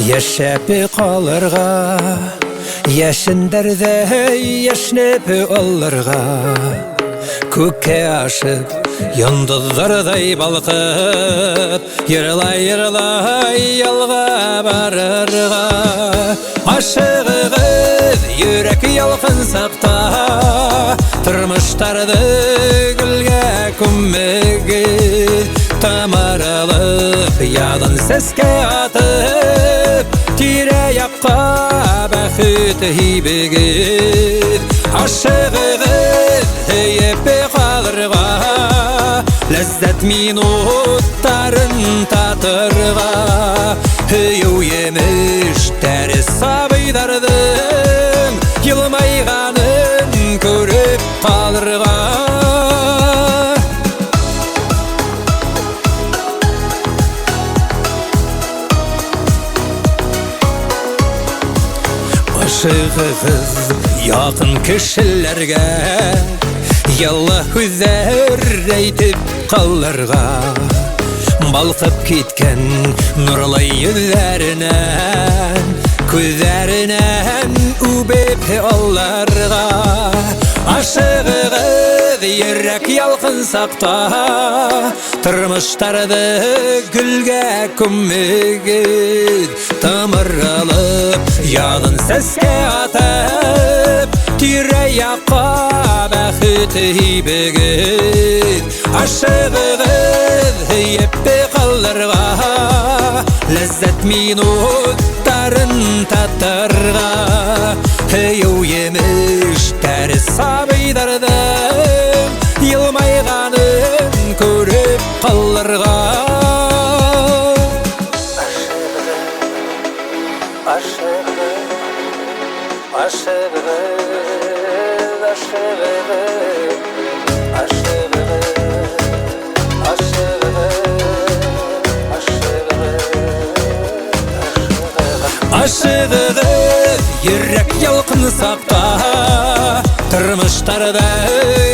Яшәп калырга, яшендәрдә яшнәп алырга, күккә ашып, йондызлардай балкып, йырлай-йырлай ялга барырга. Ашыгыгыз, йөрәк ялкын сакта, тормыштарды гөлгә күммәгез. Тамаралып, ядын сәскә атып, тирә-якка бәхет һибегез. Ашыгыгыз, һөеп калырга, ләззәт минуттарын татырга. Һөю емеш тәрі сабыйлардың елмайганын күреп калырга. Ашыгыгыз, якын кешеләргә, ялла хүзәр әйтеп калырга. Балкып киткән нурлы йөзләреннән, күзләреннән үбеп алырга. Ашыгыгыз, йөрәк ялкын сакта, тормыштарды гөлгә күммәгез. Тамыралып, ядын сәскә атып, тирә-якка бәхет һибегез. Ашыгыгыз, һөеп калырга, ләззәт минуттарын татырга. Һөю емеш тәрі сабыйлардың елмайганын күреп калырга. Ашыгыгыз, йөрәк ялкын сакта, тормыштарда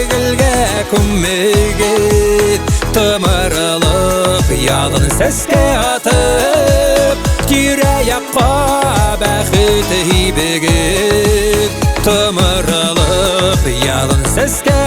гөлгә күммәгез. Тамыралып, ядын сәскә атып, тирә-якка бәхет һибегез. Тамыралып, ядын сәскә